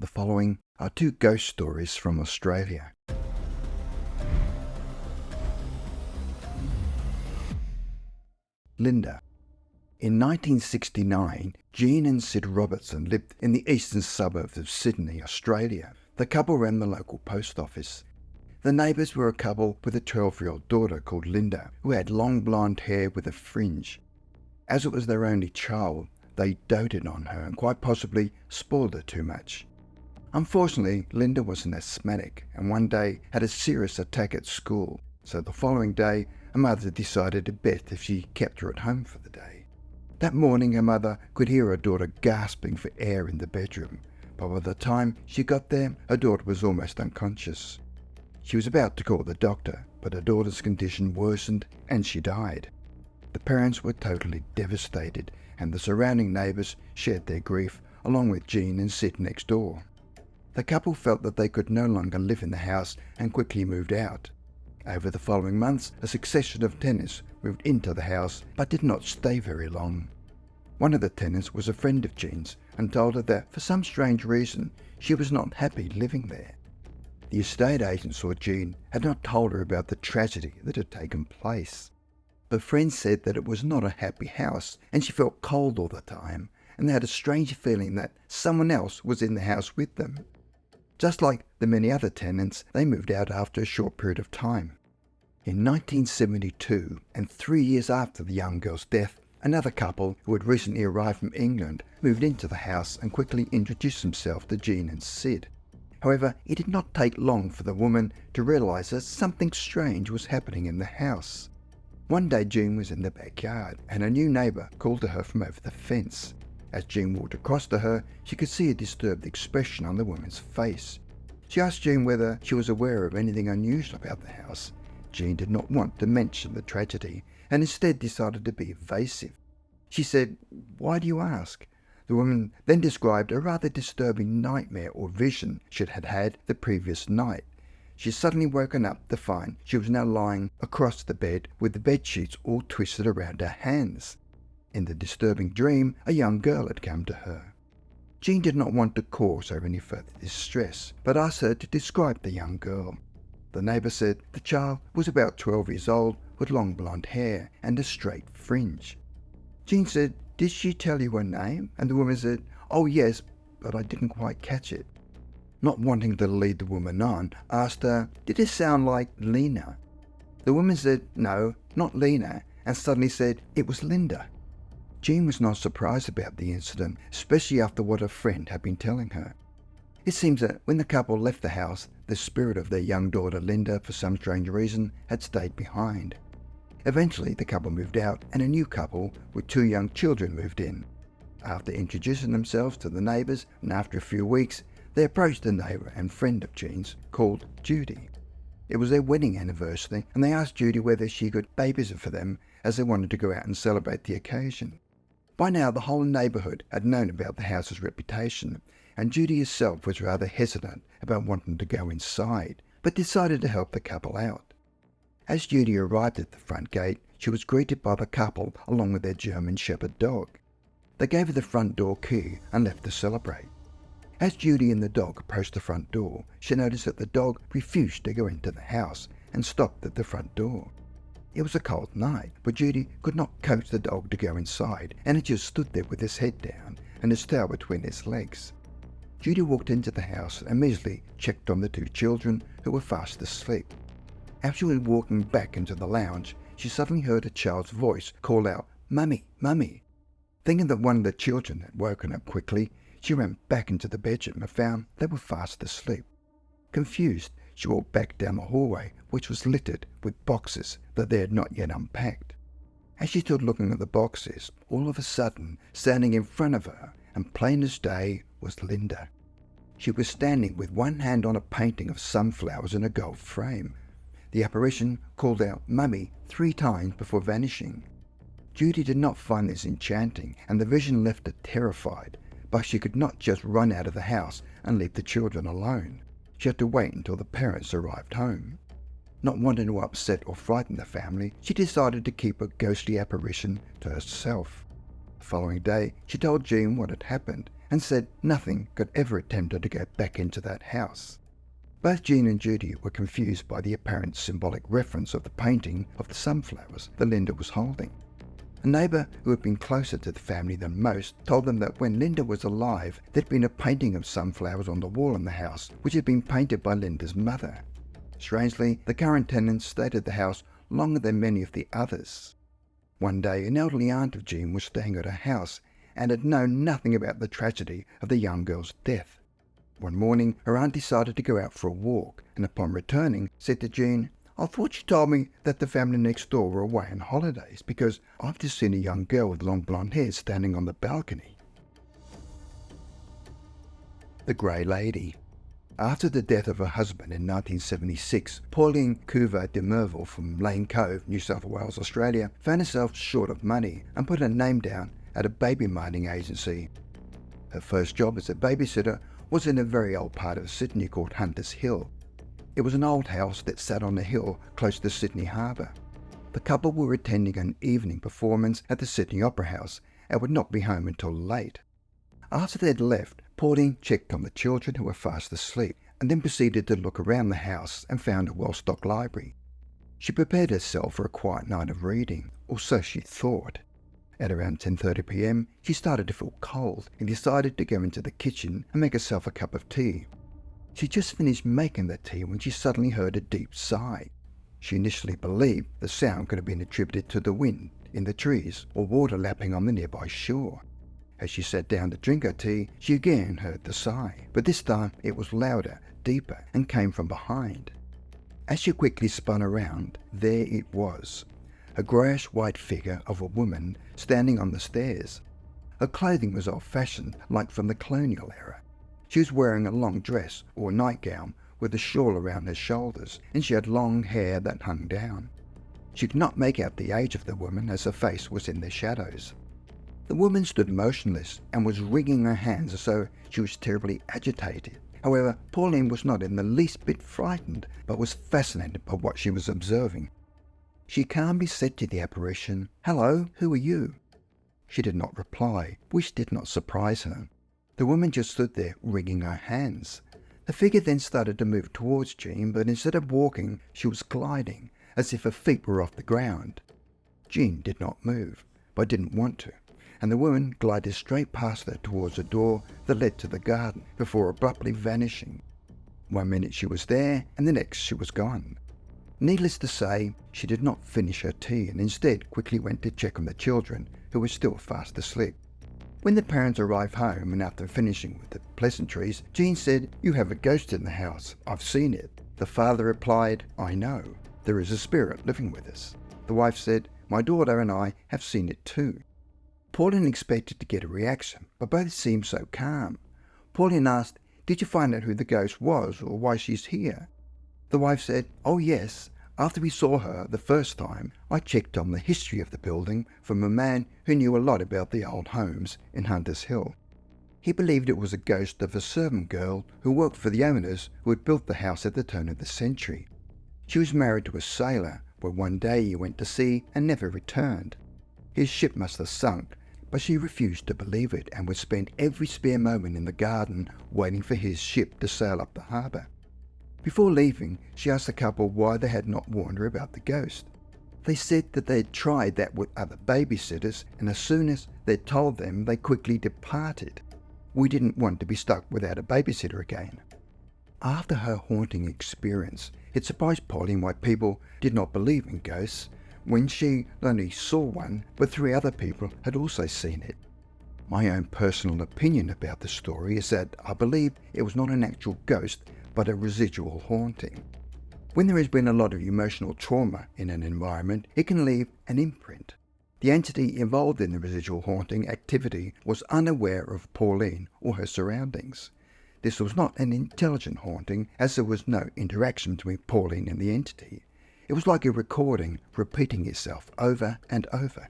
The following are two ghost stories from Australia. Linda. In 1969, Jean and Syd Robertson lived in the eastern suburbs of Sydney, Australia. The couple ran the local post office. The neighbours were a couple with a 12-year-old daughter called Linda, who had long blonde hair with a fringe. As it was their only child, they doted on her and quite possibly spoiled her too much. Unfortunately, Linda was an asthmatic and one day had a serious attack at school, so the following day her mother decided it best if she kept her at home for the day. That morning her mother could hear her daughter gasping for air in the bedroom, but by the time she got there her daughter was almost unconscious. She was about to call the doctor, but her daughter's condition worsened and she died. The parents were totally devastated and the surrounding neighbours shared their grief along with Jean and Syd next door. The couple felt that they could no longer live in the house and quickly moved out. Over the following months, a succession of tenants moved into the house but did not stay very long. One of the tenants was a friend of Jean's and told her that for some strange reason she was not happy living there. The estate agents or Jean had not told her about the tragedy that had taken place. Her friend said that it was not a happy house and she felt cold all the time and they had a strange feeling that someone else was in the house with them. Just like the many other tenants, they moved out after a short period of time. In 1972, and 3 years after the young girl's death, another couple who had recently arrived from England moved into the house and quickly introduced themselves to Jean and Syd. However, it did not take long for the woman to realise that something strange was happening in the house. One day Jean was in the backyard and a new neighbour called to her from over the fence. As Jean walked across to her, she could see a disturbed expression on the woman's face. She asked Jean whether she was aware of anything unusual about the house. Jean did not want to mention the tragedy and instead decided to be evasive. She said, "Why do you ask?" The woman then described a rather disturbing nightmare or vision she had had the previous night. She suddenly woken up to find she was now lying across the bed with the bed sheets all twisted around her hands. In the disturbing dream, a young girl had come to her. Jean did not want to cause her any further distress, but asked her to describe the young girl. The neighbour said the child was about 12 years old with long blonde hair and a straight fringe. Jean said, "Did she tell you her name?" And the woman said, "Oh yes, but I didn't quite catch it." Not wanting to lead the woman on, asked her, "Did it sound like Lena?" The woman said, "No, not Lena," and suddenly said it was Linda. Jean was not surprised about the incident, especially after what her friend had been telling her. It seems that when the couple left the house, the spirit of their young daughter Linda, for some strange reason, had stayed behind. Eventually the couple moved out and a new couple with 2 young children moved in. After introducing themselves to the neighbours and after a few weeks, they approached a neighbour and friend of Jean's called Judy. It was their wedding anniversary and they asked Judy whether she could babysit for them as they wanted to go out and celebrate the occasion. By now the whole neighbourhood had known about the house's reputation and Judy herself was rather hesitant about wanting to go inside, but decided to help the couple out. As Judy arrived at the front gate, she was greeted by the couple along with their German Shepherd dog. They gave her the front door key and left to celebrate. As Judy and the dog approached the front door, she noticed that the dog refused to go into the house and stopped at the front door. It was a cold night, but Judy could not coax the dog to go inside and it just stood there with its head down and its tail between its legs. Judy walked into the house and immediately checked on the 2 children who were fast asleep. As she was walking back into the lounge, she suddenly heard a child's voice call out, "Mummy, Mummy." Thinking that one of the children had woken up quickly, she ran back into the bedroom and found they were fast asleep. Confused, she walked back down the hallway, which was littered with boxes that they had not yet unpacked. As she stood looking at the boxes, all of a sudden, standing in front of her, and plain as day, was Linda. She was standing with one hand on a painting of sunflowers in a gold frame. The apparition called out "Mummy" 3 times before vanishing. Judy did not find this enchanting, and the vision left her terrified, but she could not just run out of the house and leave the children alone. She had to wait until the parents arrived home. Not wanting to upset or frighten the family, she decided to keep her ghostly apparition to herself. The following day, she told Jean what had happened, and said nothing could ever attempt to go back into that house. Both Jean and Judy were confused by the apparent symbolic reference of the painting of the sunflowers that Linda was holding. A neighbour who had been closer to the family than most told them that when Linda was alive, there'd been a painting of sunflowers on the wall in the house, which had been painted by Linda's mother. Strangely, the current tenants stayed at the house longer than many of the others. One day, an elderly aunt of Jean was staying at her house and had known nothing about the tragedy of the young girl's death. One morning, her aunt decided to go out for a walk, and upon returning, said to Jean, "I thought you told me that the family next door were away on holidays, because I've just seen a young girl with long blonde hair standing on the balcony." The Grey Lady. After the death of her husband in 1976, Pauline Couver de Merville from Lane Cove, New South Wales, Australia, found herself short of money and put her name down at a baby mining agency. Her first job as a babysitter was in a very old part of Sydney called Hunters Hill. It was an old house that sat on a hill close to Sydney Harbour. The couple were attending an evening performance at the Sydney Opera House and would not be home until late. After they'd left, Pauline checked on the children who were fast asleep and then proceeded to look around the house and found a well-stocked library. She prepared herself for a quiet night of reading, or so she thought. At around 10:30 p.m, she started to feel cold and decided to go into the kitchen and make herself a cup of tea. She just finished making the tea when she suddenly heard a deep sigh. She initially believed the sound could have been attributed to the wind in the trees or water lapping on the nearby shore. As she sat down to drink her tea, she again heard the sigh, but this time it was louder, deeper, and came from behind. As she quickly spun around, there it was, a greyish-white figure of a woman standing on the stairs. Her clothing was old-fashioned, like from the colonial era. She was wearing a long dress or nightgown with a shawl around her shoulders, and she had long hair that hung down. She could not make out the age of the woman as her face was in the shadows. The woman stood motionless and was wringing her hands as though she was terribly agitated. However, Pauline was not in the least bit frightened, but was fascinated by what she was observing. She calmly said to the apparition, "Hello, who are you?" She did not reply, which did not surprise her. The woman just stood there wringing her hands. The figure then started to move towards Jean, but instead of walking, she was gliding, as if her feet were off the ground. Jean did not move, but didn't want to, and the woman glided straight past her towards a door that led to the garden, before abruptly vanishing. 1 minute she was there, and the next she was gone. Needless to say, she did not finish her tea and instead quickly went to check on the children, who were still fast asleep. When the parents arrived home and after finishing with the pleasantries, Jean said, "You have a ghost in the house. I've seen it." The father replied, "I know. There is a spirit living with us." The wife said, "My daughter and I have seen it too." Pauline expected to get a reaction, but both seemed so calm. Pauline asked, "Did you find out who the ghost was or why she's here?" The wife said, "Oh yes, after we saw her the first time, I checked on the history of the building from a man who knew a lot about the old homes in Hunters Hill. He believed it was a ghost of a servant girl who worked for the owners who had built the house at the turn of the century. She was married to a sailor, where one day he went to sea and never returned. His ship must have sunk, but she refused to believe it and would spend every spare moment in the garden waiting for his ship to sail up the harbour. Before leaving, she asked the couple why they had not warned her about the ghost. They said that they had tried that with other babysitters, and as soon as they'd told them, they quickly departed. "We didn't want to be stuck without a babysitter again." After her haunting experience, it surprised Pauline why people did not believe in ghosts, when she not only saw one, but 3 other people had also seen it. My own personal opinion about the story is that I believe it was not an actual ghost, but a residual haunting. When there has been a lot of emotional trauma in an environment, it can leave an imprint. The entity involved in the residual haunting activity was unaware of Pauline or her surroundings. This was not an intelligent haunting, as there was no interaction between Pauline and the entity. It was like a recording repeating itself over and over.